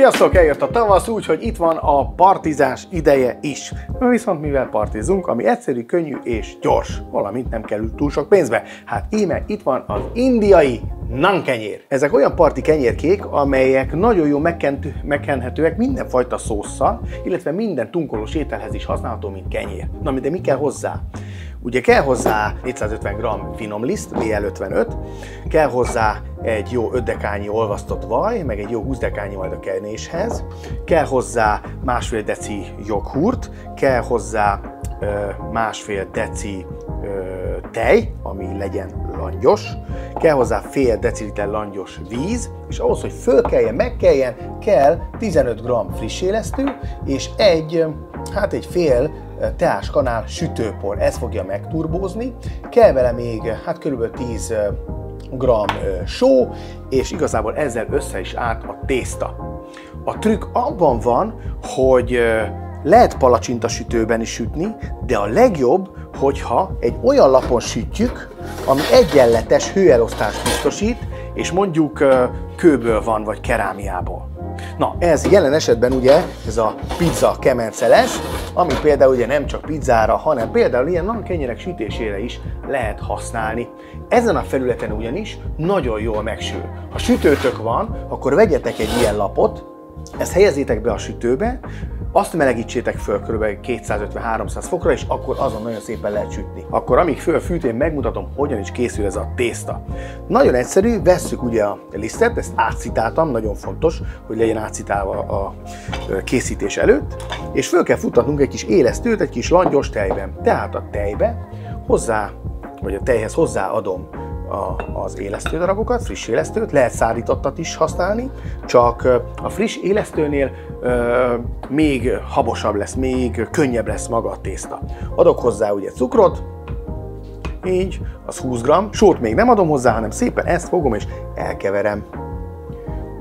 Sziasztok! Eljött a tavasz, úgyhogy itt van a partizás ideje is. Viszont mivel partizunk, ami egyszerű, könnyű és gyors, valamint nem kerül túl sok pénzbe. Hát íme itt van az indiai naan kenyér. Ezek olyan parti kenyérkék, amelyek nagyon jól megkenhetőek mindenfajta szósszal, illetve minden tunkolós ételhez is használható, mint kenyér. Na, de mi kell hozzá? Ugye kell hozzá 450 g finomliszt, BL55, kell hozzá egy jó 5 dekányi olvasztott vaj, meg egy jó 20 dekányi majd a kenéshez, kell hozzá másfél deci joghurt, kell hozzá másfél deci tej, ami legyen langyos, kell hozzá fél deciliter langyos víz, és ahhoz, hogy fölkeljen, megkeljen, kell 15 g friss élesztő, és egy fél teáskanál sütőpor, ez fogja megturbózni, kell vele még kb. 10 g só, és igazából ezzel össze is állt a tészta. A trükk abban van, hogy lehet palacsinta sütőben is sütni, de a legjobb, hogyha egy olyan lapon sütjük, ami egyenletes hőelosztást biztosít, és mondjuk kőből van, vagy kerámiából. Na, ez jelen esetben ugye ez a pizza kemenceles, ami például ugye nem csak pizzára, hanem például ilyen naan kenyérek sütésére is lehet használni. Ezen a felületen ugyanis nagyon jól megsül. Ha sütőtök van, akkor vegyetek egy ilyen lapot, ezt helyezzétek be a sütőbe, azt melegítsétek föl kb. 250-300 fokra, és akkor azon nagyon szépen lehet sütni. Akkor amíg fölfűt, én megmutatom, hogyan is készül ez a tészta. Nagyon egyszerű, vesszük ugye a lisztet, ezt átszitáltam, nagyon fontos, hogy legyen átszitálva a készítés előtt, és föl kell futtatnunk egy kis élesztőt, egy kis langyos tejben. Tehát a tejbe vagy a tejhez hozzáadom az élesztődarabokat, friss élesztőt, lehet szárítottat is használni, csak a friss élesztőnél még habosabb lesz, még könnyebb lesz maga a tészta. Adok hozzá ugye cukrot, így, az 20 g, sót még nem adom hozzá, hanem szépen ezt fogom és elkeverem.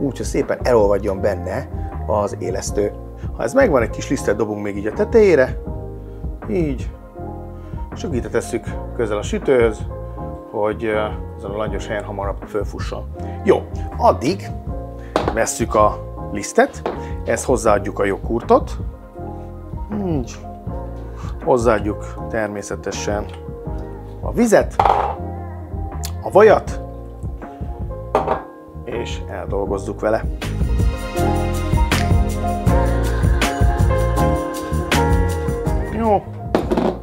Úgy, hogy szépen elolvadjon benne az élesztő. Ha ez megvan, egy kis lisztet dobunk még így a tetejére, így, és akkor ide tesszük közel a sütőhöz, hogy ezen a langyos helyen hamarabb fölfusson. Jó, addig vesszük a lisztet, ezt hozzáadjuk a joghurtot, így. Hozzáadjuk természetesen a vizet, a vajat, és eldolgozzuk vele. Jó,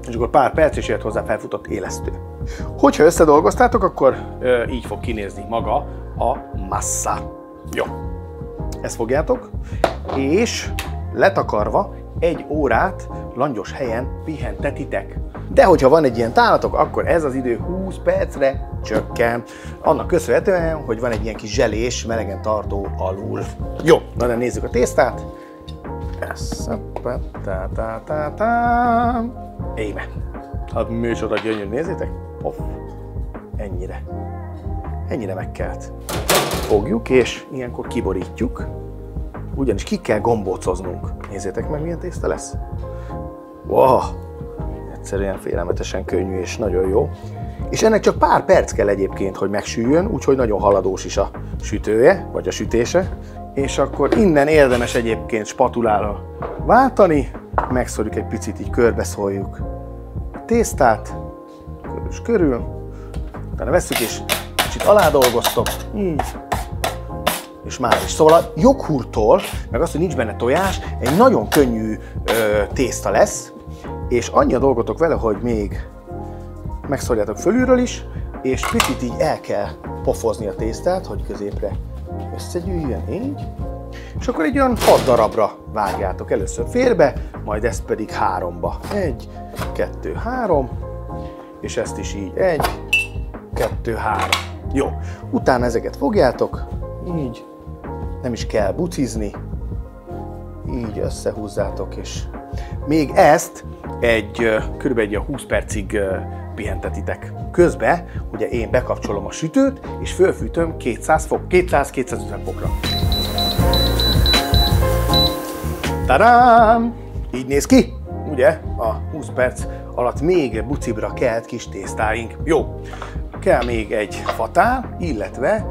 és akkor pár perc, és jött hozzá felfutott élesztő. Hogyha összedolgoztátok, akkor így fog kinézni maga a massa. Jó, ezt fogjátok, és letakarva 1 órát langyos helyen pihentetitek. De hogyha van egy ilyen tálatok, akkor ez az idő 20 percre csökken. Annak köszönhetően, hogy van egy ilyen kis zselés, melegen tartó alul. Jó, na de nézzük a tésztát. Éme. Hát micsoda gyönyörű, nézzétek. Poff. Ennyire megkelt. Fogjuk, és ilyenkor kiborítjuk. Ugyanis ki kell gombócoznunk. Nézzétek meg, milyen tészta lesz. Wow. Egyszerűen félelmetesen könnyű és nagyon jó. És ennek csak pár perc kell egyébként, hogy megsüljön, úgyhogy nagyon haladós is a sütője, vagy a sütése. És akkor innen érdemes egyébként spatulára váltani, megszorjuk egy picit, így körbeszorjuk a tésztát, körül, utána vesszük és kicsit aládolgoztok, így, és már is. Szóval a joghurttól, meg az, hogy nincs benne tojás, egy nagyon könnyű tészta lesz, és annyi a dolgotok vele, hogy még megszorjátok fölülről is, és picit így el kell pofozni a tésztát, hogy középre összegyűjjön, így. És akkor egy olyan 6 darabra vágjátok, először félbe, majd ezt pedig 3-ba. 1, 2, 3, és ezt is így 1, 2, 3. Jó, utána ezeket fogjátok, így, nem is kell bucizni, így összehúzzátok, és még ezt körülbelül egy 20 percig pihentetitek. Közben ugye én bekapcsolom a sütőt, és fölfűtöm 200-250 fokra. Tadám! Így néz ki, ugye? A 20 perc alatt még bucibra kelt kis tésztáink. Jó, kell még egy fatál, illetve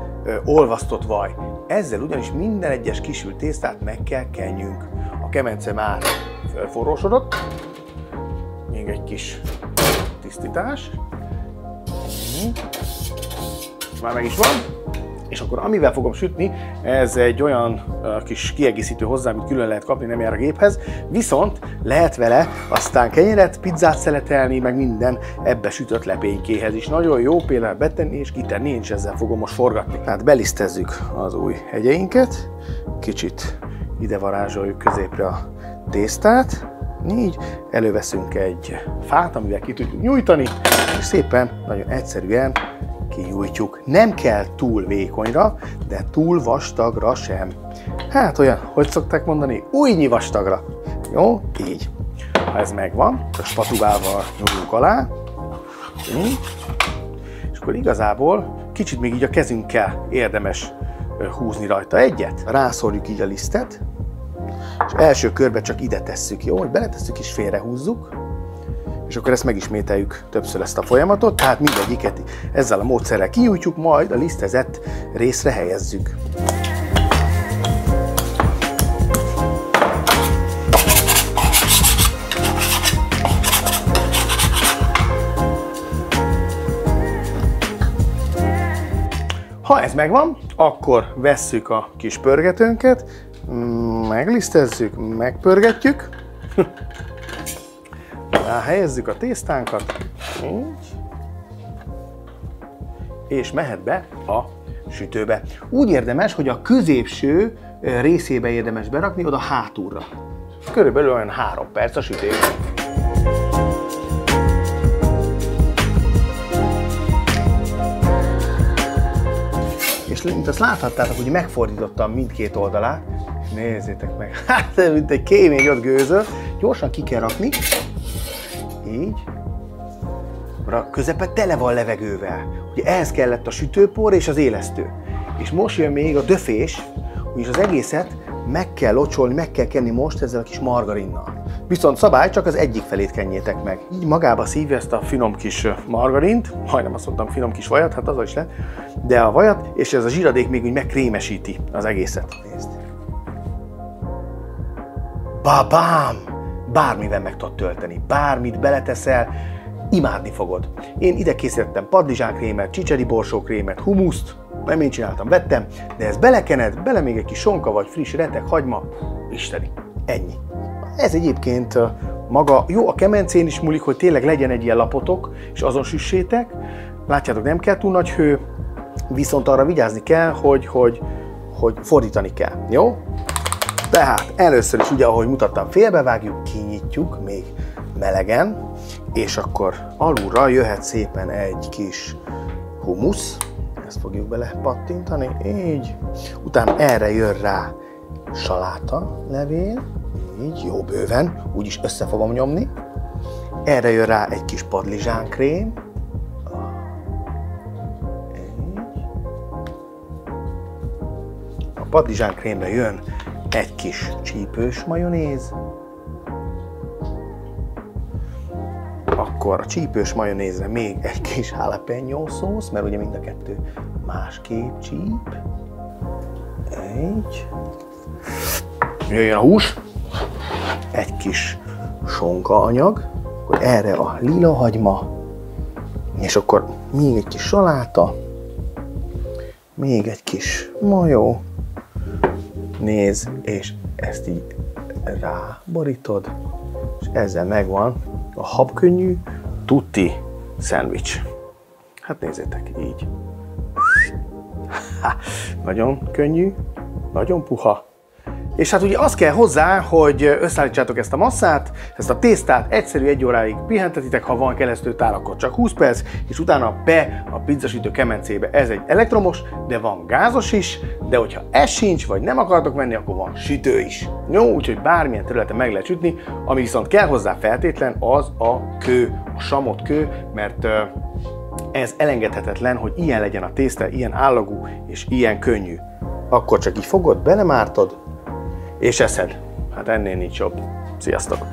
olvasztott vaj. Ezzel ugyanis minden egyes kisült tésztát meg kell kenjünk. A kemence már felforrósodott, még egy kis tisztítás. Már meg is van. És akkor amivel fogom sütni, ez egy olyan kis kiegészítő hozzá, amit külön lehet kapni, nem jár a géphez, viszont lehet vele aztán kenyeret, pizzát szeletelni, meg minden ebbe sütött lepénykéhez is. Nagyon jó például betenni és kitenni, én is ezzel fogom most forgatni. Tehát belisztezzük az új hegyeinket, kicsit ide varázsoljuk középre a tésztát, így előveszünk egy fát, amivel ki tudjuk nyújtani, és szépen, nagyon egyszerűen kinyújtjuk. Nem kell túl vékonyra, de túl vastagra sem. Hát olyan, hogy szokták mondani, újnyi vastagra. Jó? Így. Ha ez megvan, a spatulával nyújtunk alá. Így. És akkor igazából kicsit még így a kezünkkel érdemes húzni rajta egyet. Rászorjuk így a lisztet, és első körbe csak ide tesszük, jó? Hogy beletesszük és félrehúzzuk. És akkor ezt megismételjük többször ezt a folyamatot, tehát mindegyiket ezzel a módszerrel kinyújtjuk, majd a lisztezett részre helyezzük. Ha ez megvan, akkor vesszük a kis pörgetőnket, meglisztezzük, megpörgetjük. Helyezzük a tésztánkat, így, és mehet be a sütőbe. Úgy érdemes, hogy a középső részébe érdemes berakni, oda hátulra. Körülbelül olyan 3 perc a sütés. És mint azt láthattátok, hogy megfordítottam mindkét oldalát. Nézzétek meg, hát mint egy kémény ott gőzöl. Gyorsan ki kell rakni. Így. A közepe tele van levegővel. Ugye ehhez kellett a sütőpor és az élesztő. És most jön még a döfés, úgyis az egészet meg kell locsolni, meg kell kenni most ezzel a kis margarinnal. Viszont szabály, csak az egyik felét kenjétek meg. Így magába szívja ezt a finom kis margarint, majdnem azt mondtam finom kis vajat, hát az is lehet, de a vajat, és ez a zsíradék még úgy megkrémesíti az egészet. Nézd. Babám! Bármivel meg tudod tölteni, bármit beleteszel, imádni fogod. Én ide készítettem padlizsánkrémet, csicseri borsókrémet, humuszt, nem én csináltam, vettem, de ezt belekened, bele még egy kis sonka vagy friss retek, hagyma, isteni. Ennyi. Ez egyébként maga, jó, a kemencén is múlik, hogy tényleg legyen egy ilyen lapotok, és azon süssétek. Látjátok, nem kell túl nagy hő, viszont arra vigyázni kell, hogy fordítani kell, jó? Tehát először is ugye, ahogy mutattam, félbevágjuk, kinyitjuk, még melegen, és akkor alulra jöhet szépen egy kis humusz, ezt fogjuk bele pattintani, így. Utána erre jön rá saláta levél, így, jó bőven, úgyis össze fogom nyomni. Erre jön rá egy kis padlizsánkrém, így. A padlizsánkrémre jön egy kis csípős majonéz, akkor a csípős majonézre még egy kis jalapeno szósz, mert ugye mind a kettő másképp csíp. Így. Jöjjön a hús, egy kis sonka anyag, akkor erre a lila hagyma, és akkor még egy kis saláta, még egy kis majó, nézd, és ezt így ráborítod, és ezzel megvan a habkönnyű tutti szendvics. Hát nézzétek, így. Nagyon könnyű, nagyon puha. És hát ugye az kell hozzá, hogy összeállítsátok ezt a masszát, ezt a tésztát, egyszerű 1 óráig pihentetitek, ha van keresztültál, akkor csak 20 perc, és utána be a pizzasütő kemencébe. Ez egy elektromos, de van gázos is, de hogyha ez sincs, vagy nem akartok venni, akkor van sütő is. Jó, úgyhogy bármilyen területen meg lehet sütni, ami viszont kell hozzá feltétlen, az a kő, a samot kő, mert ez elengedhetetlen, hogy ilyen legyen a tészta, ilyen állagú és ilyen könnyű. Akkor csak így fogod, belemártod, és eszed. Hát ennél nincs jobb. Sziasztok!